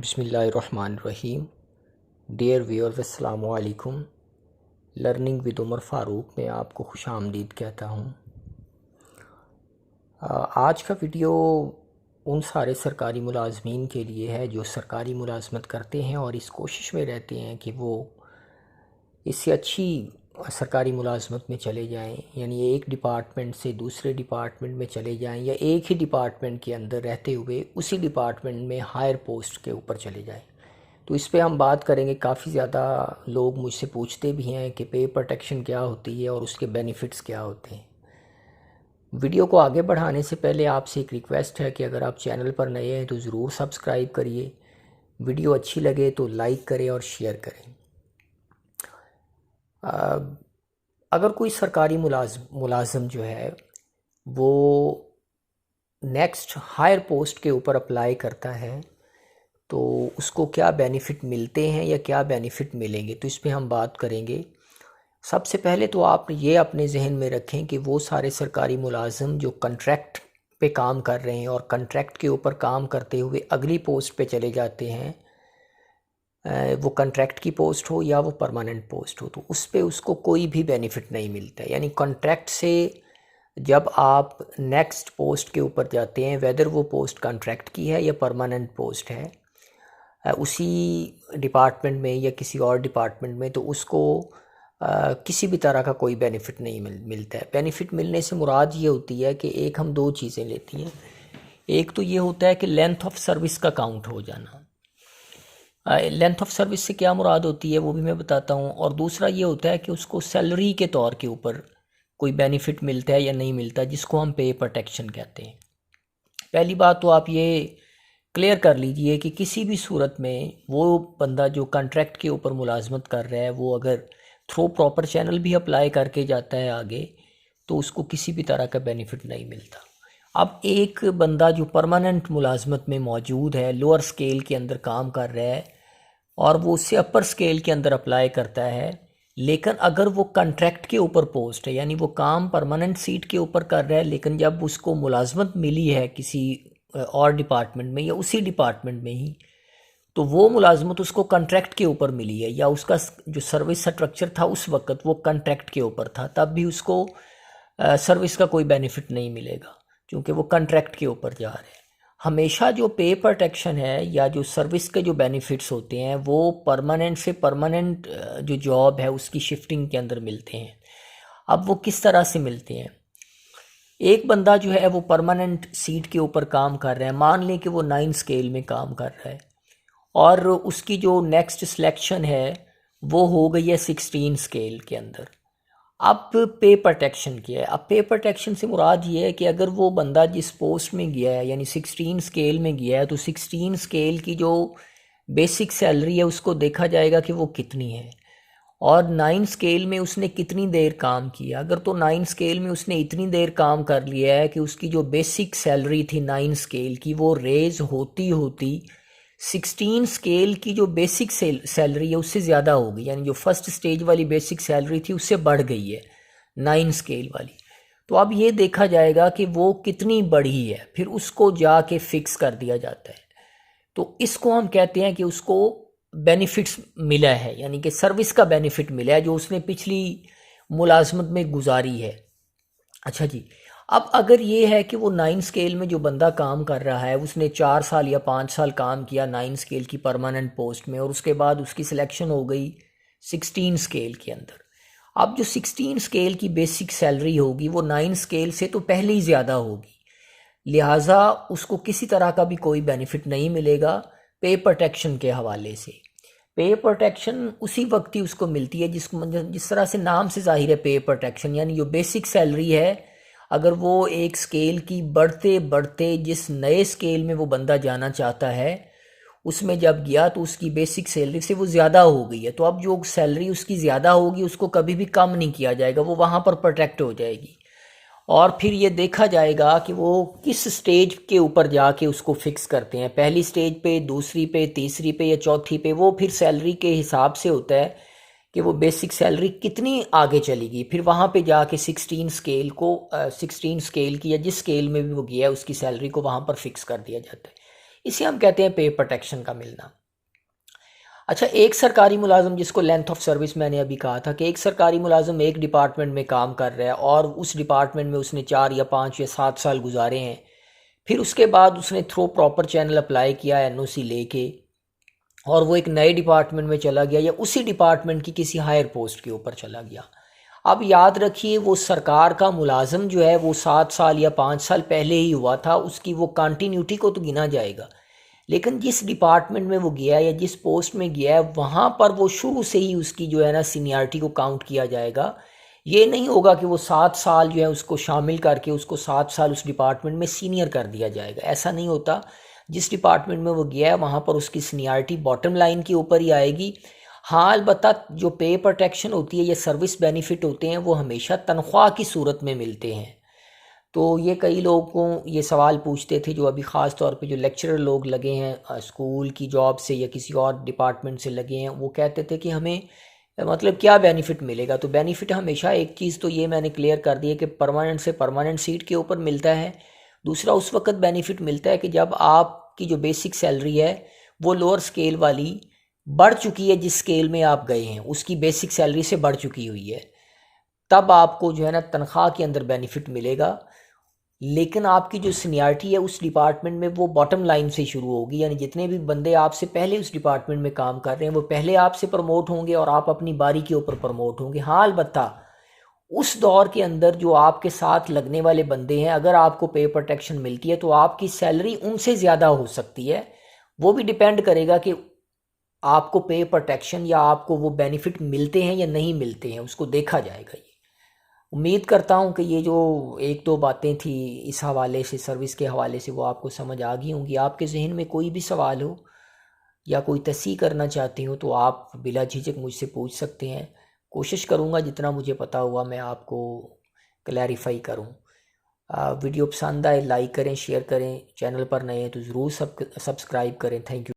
बिस्मिल्लाहिर्रहमानिर्रहीम। Dear viewers, अस्सलाम वालेकुम। लर्निंग विद उमर फ़ारूक में आपको खुश आमदीद कहता हूँ। आज का वीडियो उन सारे सरकारी मुलाजमीन के लिए है जो सरकारी मुलाजमत करते हैं और इस कोशिश में रहते हैं कि वो इससे अच्छी सरकारी मुलाजमत में चले जाएं, यानी एक डिपार्टमेंट से दूसरे डिपार्टमेंट में चले जाएं या एक ही डिपार्टमेंट के अंदर रहते हुए उसी डिपार्टमेंट में हायर पोस्ट के ऊपर चले जाएं। तो इस पे हम बात करेंगे। काफ़ी ज़्यादा लोग मुझसे पूछते भी हैं कि पे प्रोटेक्शन क्या होती है और उसके बेनिफिट्स क्या होते हैं। वीडियो को आगे बढ़ाने से पहले आपसे एक रिक्वेस्ट है कि अगर आप चैनल पर नए हैं तो ज़रूर सब्सक्राइब करिए, वीडियो अच्छी लगे तो लाइक करें और शेयर करें। अगर कोई सरकारी मुलाजम जो है वो नेक्स्ट हायर पोस्ट के ऊपर अप्लाई करता है तो उसको क्या बेनिफिट मिलते हैं या क्या बेनिफिट मिलेंगे, तो इस पे हम बात करेंगे। सबसे पहले तो आप ये अपने जहन में रखें कि वो सारे सरकारी मुलाजम जो कॉन्ट्रैक्ट पे काम कर रहे हैं और कॉन्ट्रैक्ट के ऊपर काम करते हुए अगली पोस्ट पे चले जाते हैं, वो कॉन्ट्रैक्ट की पोस्ट हो या वो परमानेंट पोस्ट हो, तो उस पे उसको कोई भी बेनिफिट नहीं मिलता है। यानी कॉन्ट्रैक्ट से जब आप नेक्स्ट पोस्ट के ऊपर जाते हैं, वेदर वो पोस्ट कॉन्ट्रैक्ट की है या परमानेंट पोस्ट है, उसी डिपार्टमेंट में या किसी और डिपार्टमेंट में, तो उसको किसी भी तरह का कोई बेनिफिट नहीं मिलता है। बेनिफिट मिलने से मुराद ये होती है कि एक हम दो चीज़ें लेती हैं। एक तो ये होता है कि लेंथ ऑफ सर्विस का काउंट हो जाना। लेंथ ऑफ सर्विस से क्या मुराद होती है वो भी मैं बताता हूँ। और दूसरा ये होता है कि उसको सैलरी के तौर के ऊपर कोई बेनिफिट मिलता है या नहीं मिलता, जिसको हम पे प्रोटेक्शन कहते हैं। पहली बात तो आप ये क्लियर कर लीजिए कि किसी भी सूरत में वो बंदा जो कॉन्ट्रैक्ट के ऊपर मुलाजमत कर रहा है, वो अगर थ्रू प्रॉपर चैनल भी अप्लाई करके जाता है आगे, तो उसको किसी भी तरह का बेनिफिट नहीं मिलता। अब एक बंदा जो परमानेंट मुलाजमत में मौजूद है, लोअर स्केल के अंदर काम कर रहा है और वो उससे अपर स्केल के अंदर अप्लाई करता है, लेकिन अगर वो कॉन्ट्रैक्ट के ऊपर पोस्ट है, यानी वो काम परमानेंट सीट के ऊपर कर रहा है, लेकिन जब उसको मुलाजमत मिली है किसी और डिपार्टमेंट में या उसी डिपार्टमेंट में ही, तो वो मुलाजमत उसको कॉन्ट्रैक्ट के ऊपर मिली है या उसका जो सर्विस स्ट्रक्चर था उस वक्त वो कॉन्ट्रैक्ट के ऊपर था, तब भी उसको सर्विस का कोई बेनिफिट नहीं मिलेगा क्योंकि वो कॉन्ट्रैक्ट के ऊपर जा रहे हैं। हमेशा जो पे प्रोटेक्शन है या जो सर्विस के जो बेनिफिट्स होते हैं वो परमानेंट से परमानेंट जो जॉब है उसकी शिफ्टिंग के अंदर मिलते हैं। अब वो किस तरह से मिलते हैं? एक बंदा जो है वो परमानेंट सीट के ऊपर काम कर रहा है, मान लें कि वो 9 स्केल में काम कर रहा है और उसकी जो नेक्स्ट सिलेक्शन है वो हो गई है 16 स्केल के अंदर। अब पे प्रोटेक्शन क्या है? अब पे प्रोटेक्शन से मुराद ये है कि अगर वो बंदा जिस पोस्ट में गया है यानी 16 स्केल में गया है, तो 16 स्केल की जो बेसिक सैलरी है उसको देखा जाएगा कि वो कितनी है और 9 स्केल में उसने कितनी देर काम किया। अगर तो 9 स्केल में उसने इतनी देर काम कर लिया है कि उसकी जो बेसिक सैलरी थी 9 स्केल की वो रेज होती होती 16 स्केल की जो बेसिक सैलरी है उससे ज़्यादा हो गई, यानी जो फर्स्ट स्टेज वाली बेसिक सैलरी थी उससे बढ़ गई है 9 स्केल वाली, तो अब ये देखा जाएगा कि वो कितनी बढ़ी है, फिर उसको जाके फिक्स कर दिया जाता है। तो इसको हम कहते हैं कि उसको बेनिफिट्स मिला है, यानी कि सर्विस का बेनिफिट मिला है जो उसने पिछली मुलाजमत में गुजारी है। अच्छा जी, अब अगर ये है कि वो 9 स्केल में जो बंदा काम कर रहा है उसने 4 साल या 5 साल काम किया 9 स्केल की परमानेंट पोस्ट में और उसके बाद उसकी सिलेक्शन हो गई 16 स्केल के अंदर। अब जो 16 स्केल की बेसिक सैलरी होगी वो 9 स्केल से तो पहले ही ज़्यादा होगी, लिहाजा उसको किसी तरह का भी कोई बेनिफिट नहीं मिलेगा पे प्रोटेक्शन के हवाले से। पे प्रोटेक्शन उसी वक्त ही उसको मिलती है जिस तरह से नाम से जाहिर है पे प्रोटेक्शन, यानी जो बेसिक सैलरी है अगर वो एक स्केल की बढ़ते बढ़ते जिस नए स्केल में वो बंदा जाना चाहता है उसमें जब गया तो उसकी बेसिक सैलरी से वो ज़्यादा हो गई है, तो अब जो सैलरी उसकी ज़्यादा होगी उसको कभी भी कम नहीं किया जाएगा, वो वहाँ पर प्रोटेक्ट हो जाएगी। और फिर ये देखा जाएगा कि वो किस स्टेज के ऊपर जाके उसको फिक्स करते हैं, पहली स्टेज पे, दूसरी पे, तीसरी पे या चौथी पे, वो फिर सैलरी के हिसाब से होता है कि वो बेसिक सैलरी कितनी आगे चलेगी, फिर वहाँ पे जाके 16 स्केल की या जिस स्केल में भी वो गया है उसकी सैलरी को वहाँ पर फिक्स कर दिया जाता है। इसे हम कहते हैं पे प्रोटेक्शन का मिलना। अच्छा, एक सरकारी मुलाजिम जिसको लेंथ ऑफ सर्विस मैंने अभी कहा था कि एक सरकारी मुलाजिम एक डिपार्टमेंट में काम कर रहा है और उस डिपार्टमेंट में उसने 4 या 5 या 7 साल गुजारे हैं, फिर उसके बाद उसने थ्रू प्रॉपर चैनल अप्लाई किया एनओसी लेके और वो एक नए डिपार्टमेंट में चला गया या उसी डिपार्टमेंट की किसी हायर पोस्ट के ऊपर चला गया। अब याद रखिए, वो सरकार का मुलाजिम जो है वो 7 साल या 5 साल पहले ही हुआ था, उसकी वो कंटिन्यूटी को तो गिना जाएगा, लेकिन जिस डिपार्टमेंट में वो गया या जिस पोस्ट में गया है वहाँ पर वो शुरू से ही उसकी जो है ना सीनियरिटी को काउंट किया जाएगा। ये नहीं होगा कि वो 7 साल जो है उसको शामिल करके उसको 7 साल उस डिपार्टमेंट में सीनियर कर दिया जाएगा, ऐसा नहीं होता। जिस डिपार्टमेंट में वो गया है वहाँ पर उसकी सीनियरिटी बॉटम लाइन के ऊपर ही आएगी। हाँ, अलबत्ता जो पे प्रोटेक्शन होती है या सर्विस बेनिफिट होते हैं वो हमेशा तनख्वाह की सूरत में मिलते हैं। तो ये कई लोगों को ये सवाल पूछते थे जो अभी ख़ास तौर पे जो लेक्चरर लोग लगे हैं स्कूल की जॉब से या किसी और डिपार्टमेंट से लगे हैं, वो कहते थे कि हमें मतलब क्या बेनिफिट मिलेगा। तो बेनिफिट हमेशा एक चीज़ तो ये मैंने क्लियर कर दी है कि परमानेंट से परमानेंट सीट के ऊपर मिलता है। दूसरा उस वक्त बेनिफिट मिलता है कि जब आपकी जो बेसिक सैलरी है वो लोअर स्केल वाली बढ़ चुकी है, जिस स्केल में आप गए हैं उसकी बेसिक सैलरी से बढ़ चुकी हुई है, तब आपको जो है ना तनख्वाह के अंदर बेनिफिट मिलेगा। लेकिन आपकी जो सीनियरिटी है उस डिपार्टमेंट में वो बॉटम लाइन से शुरू होगी, यानी जितने भी बंदे आपसे पहले उस डिपार्टमेंट में काम कर रहे हैं वो पहले आपसे प्रमोट होंगे और आप अपनी बारी के ऊपर प्रमोट होंगे। हाँ, अलबत्ता उस दौर के अंदर जो आपके साथ लगने वाले बंदे हैं, अगर आपको पे प्रोटेक्शन मिलती है तो आपकी सैलरी उनसे ज़्यादा हो सकती है। वो भी डिपेंड करेगा कि आपको पे प्रोटेक्शन या आपको वो बेनिफिट मिलते हैं या नहीं मिलते हैं, उसको देखा जाएगा। ये उम्मीद करता हूँ कि ये जो एक दो बातें थी इस हवाले से, सर्विस के हवाले से, वो आपको समझ आ गई होंगी। आपके जहन में कोई भी सवाल हो या कोई तस्सीह करना चाहती हो तो आप बिला झिझक मुझसे पूछ सकते हैं। कोशिश करूँगा जितना मुझे पता हुआ मैं आपको क्लैरिफाई करूँ। वीडियो पसंद आए लाइक करें, शेयर करें, चैनल पर नए हैं तो ज़रूर सब्सक्राइब करें। Thank you.